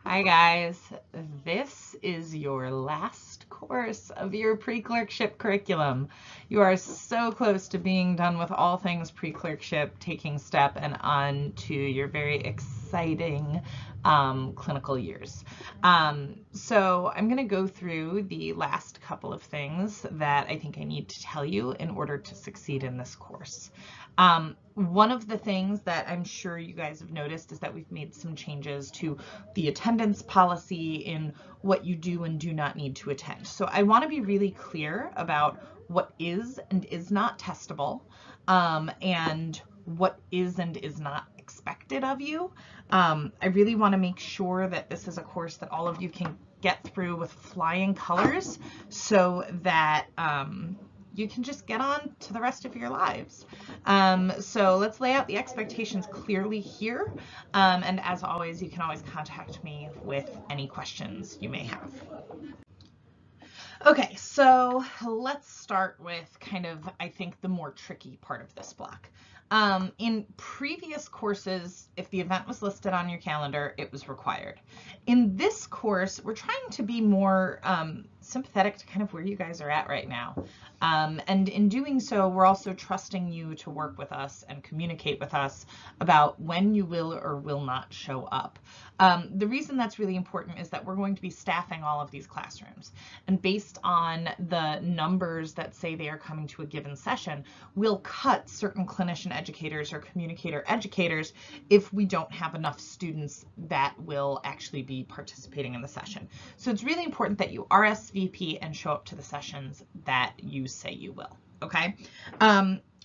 Hi guys, this is your last course of your pre-clerkship curriculum. You are so close to being done with all things pre-clerkship, taking step and on to your very exciting clinical years. So I'm going to go through the last couple of things that I think I need to tell you in order to succeed in this course. One of the things that I'm sure you guys have noticed is that we've made some changes to the attendance policy in what you do and do not need to attend. So I want to be really clear about what is and is not testable, and what is and is not expected of you. I really want to make sure that this is a course that all of you can get through with flying colors so that you can just get on to the rest of your lives. So let's lay out the expectations clearly here. And as always, you can always contact me with any questions you may have. Okay, so let's start with kind of, I think, the more tricky part of this block. In previous courses, if the event was listed on your calendar, it was required. In this course, we're trying to be more sympathetic to kind of where you guys are at right now. And in doing so, we're also trusting you to work with us and communicate with us about when you will or will not show up. The reason that's really important is that we're going to be staffing all of these classrooms. And based on the numbers that say they are coming to a given session, we'll cut certain clinician educators or communicator educators if we don't have enough students that will actually be participating in the session. So it's really important that you RSVP and show up to the sessions that you say you will, okay?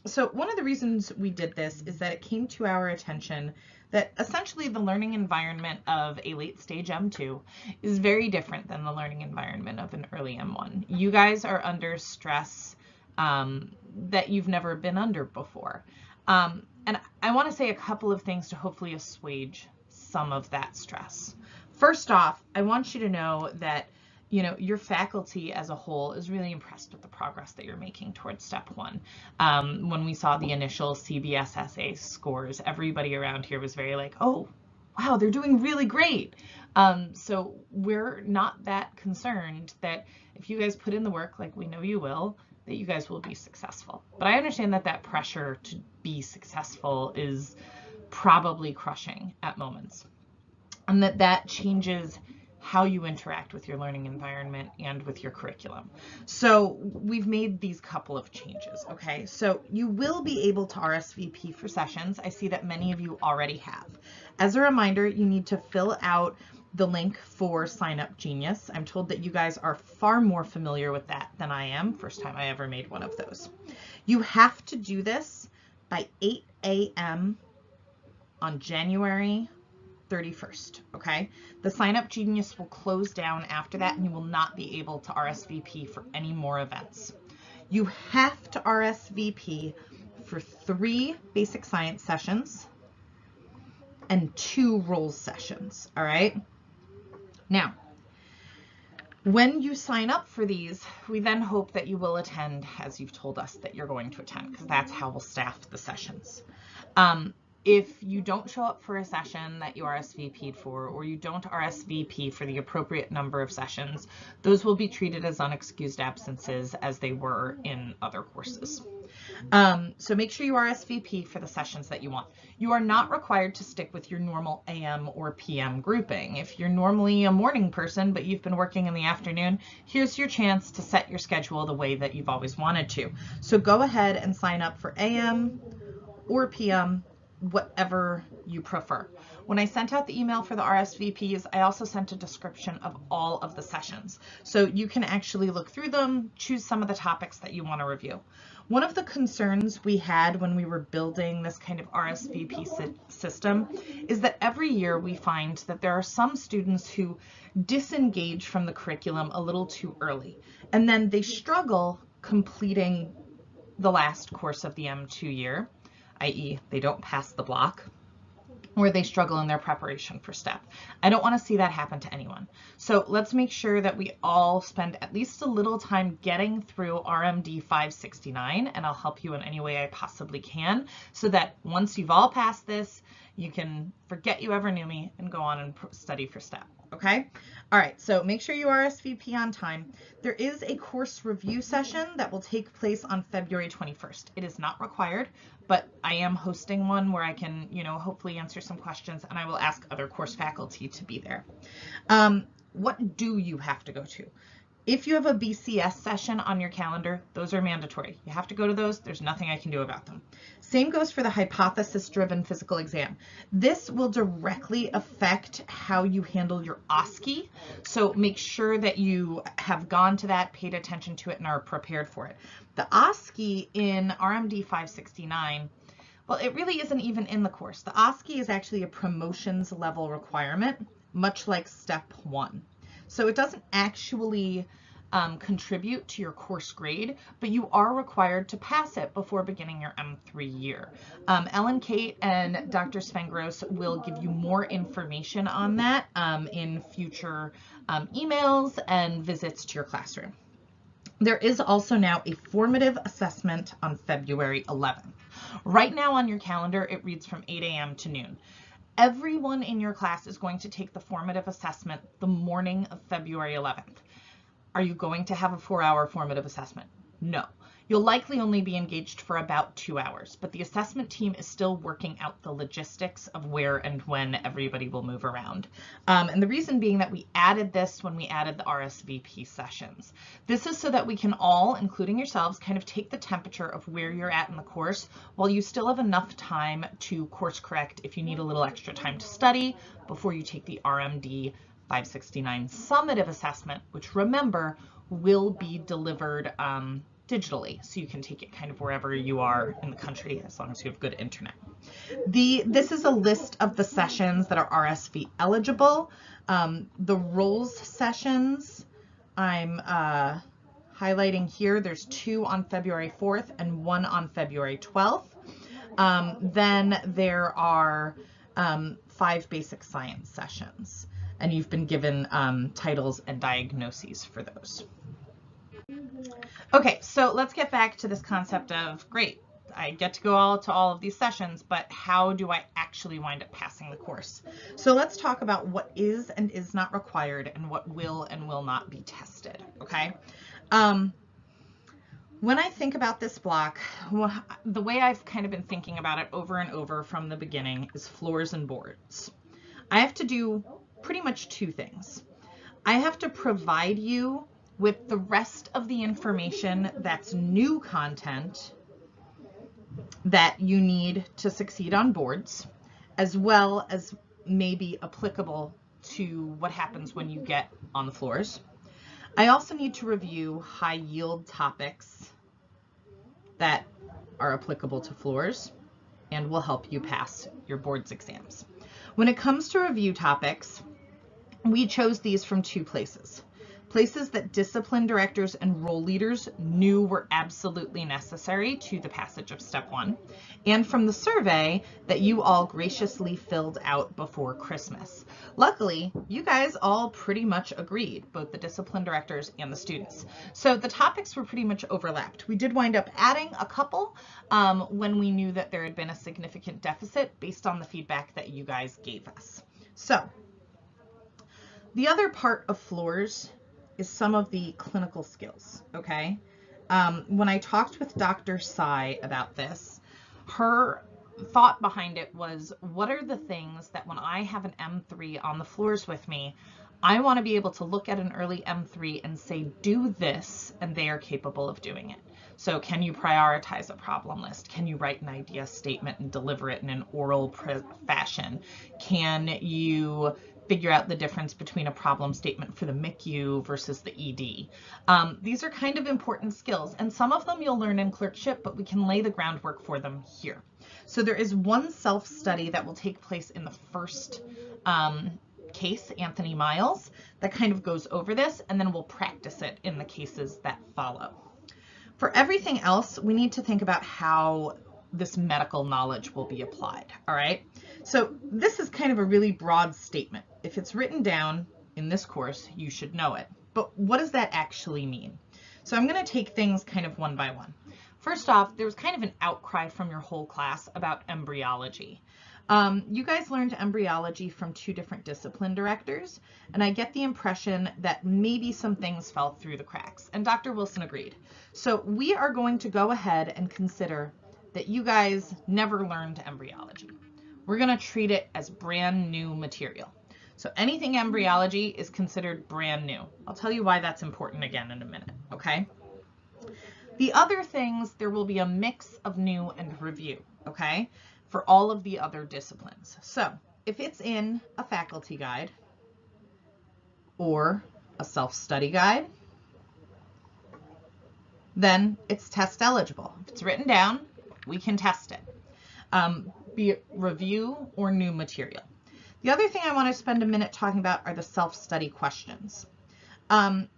So one of the reasons we did this is that it came to our attention that essentially the learning environment of a late stage M2 is very different than the learning environment of an early M1. You guys are under stress that you've never been under before. And I want to say a couple of things to hopefully assuage some of that stress. First off, I want you to know that your faculty as a whole is really impressed with the progress that you're making towards step one. When we saw the initial CBSSA scores, everybody around here was very like, oh, wow, they're doing really great. So we're not that concerned that if you guys put in the work like we know you will, that you guys will be successful. But I understand that that pressure to be successful is probably crushing at moments, and that changes how you interact with your learning environment and with your curriculum. So we've made these couple of changes, okay? So you will be able to RSVP for sessions. I see that many of you already have. As a reminder, you need to fill out the link for Sign Up Genius. I'm told that you guys are far more familiar with that than I am. First time I ever made one of those. You have to do this by 8 a.m. on January 31st, okay? The Sign Up Genius will close down after that and you will not be able to RSVP for any more events. You have to RSVP for 3 basic science sessions and 2 rules sessions, all right? Now, when you sign up for these, we then hope that you will attend as you've told us that you're going to attend, because that's how we'll staff the sessions. If you don't show up for a session that you RSVP'd for, or you don't RSVP for the appropriate number of sessions, those will be treated as unexcused absences as they were in other courses. So make sure you RSVP for the sessions that you want. You are not required to stick with your normal AM or PM grouping. If you're normally a morning person, but you've been working in the afternoon, here's your chance to set your schedule the way that you've always wanted to. So go ahead and sign up for AM or PM, whatever you prefer. When I sent out the email for the RSVPs, I also sent a description of all of the sessions. So you can actually look through them, choose some of the topics that you want to review. One of the concerns we had when we were building this kind of RSVP system is that every year we find that there are some students who disengage from the curriculum a little too early, and then they struggle completing the last course of the M2 year, i.e. they don't pass the block, or they struggle in their preparation for STEP. I don't want to see that happen to anyone. So let's make sure that we all spend at least a little time getting through RMD 569, and I'll help you in any way I possibly can, so that once you've all passed this, you can forget you ever knew me and go on and study for STEP. Okay. All right. So make sure you RSVP on time. There is a course review session that will take place on February 21st. It is not required, but I am hosting one where I can, hopefully answer some questions, and I will ask other course faculty to be there. What do you have to go to? If you have a BCS session on your calendar, those are mandatory. You have to go to those. There's nothing I can do about them. Same goes for the hypothesis-driven physical exam. This will directly affect how you handle your OSCE, so make sure that you have gone to that, paid attention to it, and are prepared for it. The OSCE in RMD 569, well, it really isn't even in the course. The OSCE is actually a promotions level requirement, much like Step 1. So it doesn't actually contribute to your course grade, but you are required to pass it before beginning your M3 year. Ellen Kate and Dr. Svengros will give you more information on that in future emails and visits to your classroom. There is also now a formative assessment on February 11th. Right now on your calendar, it reads from 8 a.m. to noon. Everyone in your class is going to take the formative assessment the morning of February 11th. Are you going to have a 4-hour formative assessment? No. You'll likely only be engaged for about 2 hours, but the assessment team is still working out the logistics of where and when everybody will move around. And the reason being that we added this when we added the RSVP sessions. This is so that we can all, including yourselves, kind of take the temperature of where you're at in the course while you still have enough time to course correct if you need a little extra time to study before you take the RMD 569 summative assessment, which remember will be delivered digitally, so you can take it kind of wherever you are in the country as long as you have good internet. This is a list of the sessions that are RSV eligible. The roles sessions I'm highlighting here. There's 2 on February 4th and 1 on February 12th. Then there are 5 basic science sessions, and you've been given titles and diagnoses for those. Okay, so let's get back to this concept of, great, I get to go to all of these sessions, but how do I actually wind up passing the course? So let's talk about what is and is not required and what will and will not be tested, okay? When I think about this block, the way I've kind of been thinking about it over and over from the beginning is floors and boards. I have to do pretty much 2 things. I have to provide you with the rest of the information that's new content that you need to succeed on boards, as well as maybe applicable to what happens when you get on the floors. I also need to review high yield topics that are applicable to floors and will help you pass your boards exams. When it comes to review topics, we chose these from 2 places. Places that discipline directors and role leaders knew were absolutely necessary to the passage of Step 1, and from the survey that you all graciously filled out before Christmas. Luckily, you guys all pretty much agreed, both the discipline directors and the students. So the topics were pretty much overlapped. We did wind up adding a couple when we knew that there had been a significant deficit based on the feedback that you guys gave us. So the other part of floors is some of the clinical skills, okay? When I talked with Dr. Sai about this, her thought behind it was, what are the things that when I have an M3 on the floors with me, I want to be able to look at an early M3 and say, do this, and they are capable of doing it. So can you prioritize a problem list? Can you write an idea statement and deliver it in an oral fashion? Can you figure out the difference between a problem statement for the MICU versus the ED? These are kind of important skills, and some of them you'll learn in clerkship, but we can lay the groundwork for them here. So there is one self-study that will take place in the first case, Anthony Miles, that kind of goes over this, and then we'll practice it in the cases that follow. For everything else, we need to think about how this medical knowledge will be applied, all right? So this is kind of a really broad statement. If it's written down in this course, you should know it. But what does that actually mean? So I'm going to take things kind of one by one. First off, there was kind of an outcry from your whole class about embryology. You guys learned embryology from 2 different discipline directors, and I get the impression that maybe some things fell through the cracks, and Dr. Wilson agreed. So we are going to go ahead and consider that you guys never learned embryology. We're going to treat it as brand new material. So anything embryology is considered brand new. I'll tell you why that's important again in a minute, okay? The other things, there will be a mix of new and review, okay, for all of the other disciplines. So if it's in a faculty guide or a self-study guide, then it's test eligible. If it's written down, we can test it, be it review or new material. The other thing I want to spend a minute talking about are the self-study questions.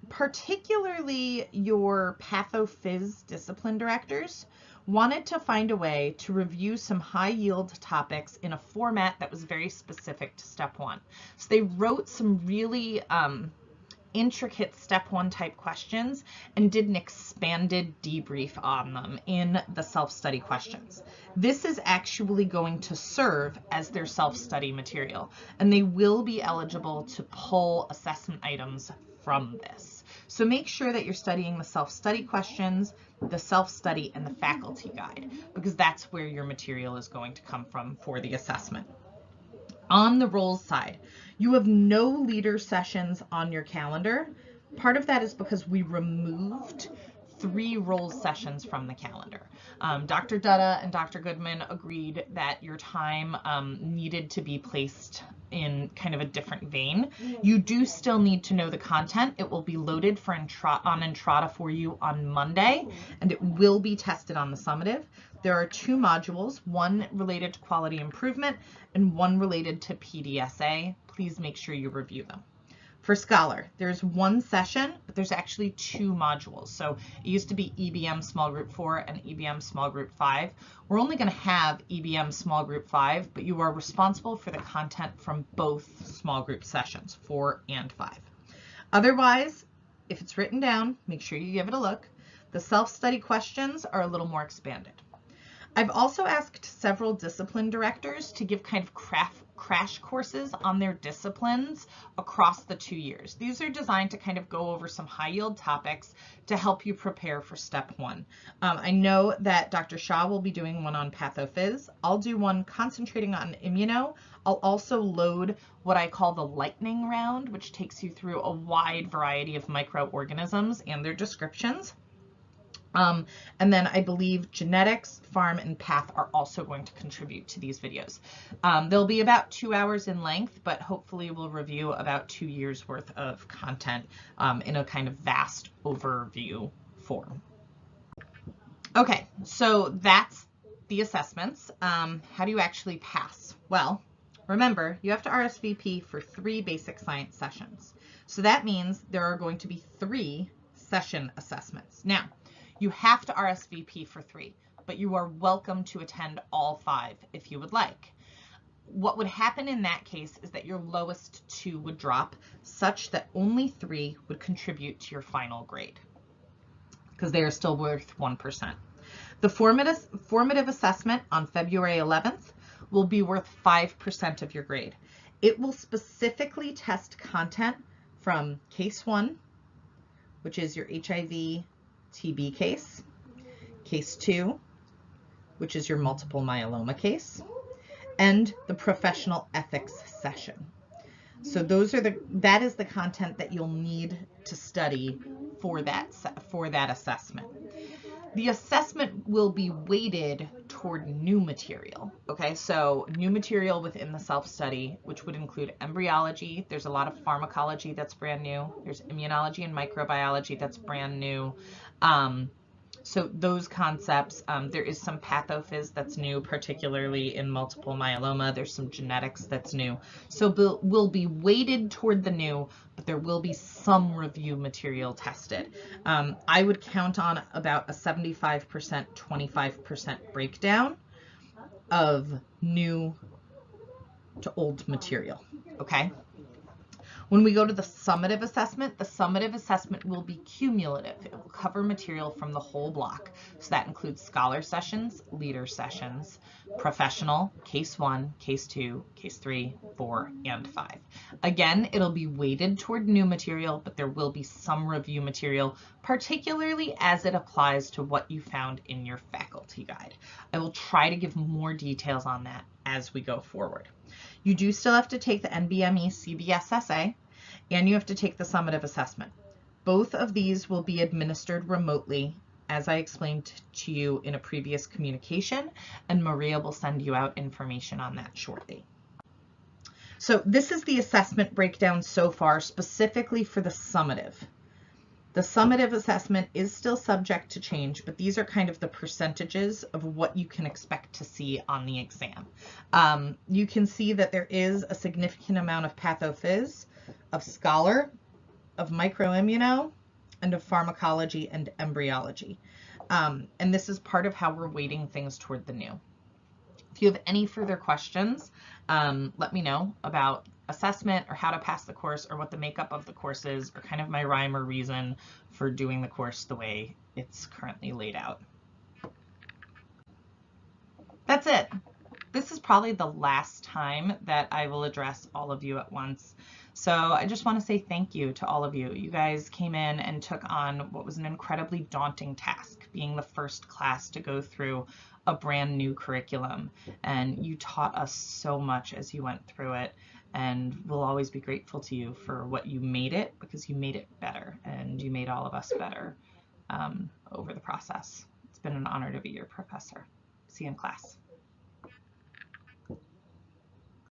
Particularly your patho-phys discipline directors wanted to find a way to review some high-yield topics in a format that was very specific to step 1. So they wrote some really intricate step 1 type questions and did an expanded debrief on them in the self-study questions. This is actually going to serve as their self-study material, and they will be eligible to pull assessment items from this. So make sure that you're studying the self-study questions, the self-study, and the faculty guide, because that's where your material is going to come from for the assessment. On the roles side, you have no leader sessions on your calendar. Part of that is because we removed 3 roles sessions from the calendar. Dr. Dutta and Dr. Goodman agreed that your time needed to be placed in kind of a different vein. You do still need to know the content. It will be loaded for on Entrada for you on Monday, and it will be tested on the summative. There are 2 modules, one related to quality improvement and one related to PDSA. Please make sure you review them. For Scholar, there's 1 session, but there's actually 2 modules. So it used to be EBM Small Group 4 and EBM Small Group 5. We're only going to have EBM Small Group 5, but you are responsible for the content from both small group sessions, 4 and 5. Otherwise, if it's written down, make sure you give it a look. The self-study questions are a little more expanded. I've also asked several discipline directors to give kind of crash courses on their disciplines across the 2 years. These are designed to kind of go over some high yield topics to help you prepare for step 1. I know that Dr. Shaw will be doing one on patho-phys. I'll do one concentrating on immuno. I'll also load what I call the lightning round, which takes you through a wide variety of microorganisms and their descriptions. And then I believe genetics, farm, and path are also going to contribute to these videos. They'll be about 2 hours in length, but hopefully we'll review about 2 years worth of content in a kind of vast overview form. Okay, so that's the assessments. How do you actually pass? Well, remember, you have to RSVP for 3 basic science sessions. So that means there are going to be 3 session assessments. Now, you have to RSVP for 3, but you are welcome to attend all 5 if you would like. What would happen in that case is that your lowest 2 would drop, such that only 3 would contribute to your final grade, because they are still worth 1%. The formative assessment on February 11th will be worth 5% of your grade. It will specifically test content from case 1, which is your HIV TB case, case 2, which is your multiple myeloma case, and the professional ethics session. So that is the content that you'll need to study for that assessment. The assessment will be weighted toward new material. Okay, so new material within the self-study, which would include embryology. There's a lot of pharmacology that's brand new. There's immunology and microbiology that's brand new. So those concepts, there is some patho-phys that's new, particularly in multiple myeloma. There's some genetics that's new. So we'll be weighted toward the new, but there will be some review material tested. I would count on about a 75%, 25% breakdown of new to old material, okay? When we go to the summative assessment will be cumulative. It will cover material from the whole block. So that includes scholar sessions, leader sessions, professional, case 1, case 2, case 3, 4, and 5. Again, it'll be weighted toward new material, but there will be some review material, particularly as it applies to what you found in your faculty guide. I will try to give more details on that as we go forward. You do still have to take the NBME CBSSA, and you have to take the summative assessment. Both of these will be administered remotely, as I explained to you in a previous communication, and Maria will send you out information on that shortly. So this is the assessment breakdown so far, specifically for the summative. The summative assessment is still subject to change, but these are kind of the percentages of what you can expect to see on the exam. You can see that there is a significant amount of pathophys, of scholar, of microimmuno, and of pharmacology and embryology. And this is part of how we're weighting things toward the new. If you have any further questions, let me know about assessment or how to pass the course or what the makeup of the course is, or kind of my rhyme or reason for doing the course the way it's currently laid out. That's it. This is probably the last time that I will address all of you at once. So I just want to say thank you to all of you. You guys came in and took on what was an incredibly daunting task, being the first class to go through a brand new curriculum. And you taught us so much as you went through it. And we'll always be grateful to you for what you made it, because you made it better and you made all of us better over the process. It's been an honor to be your professor. See you in class.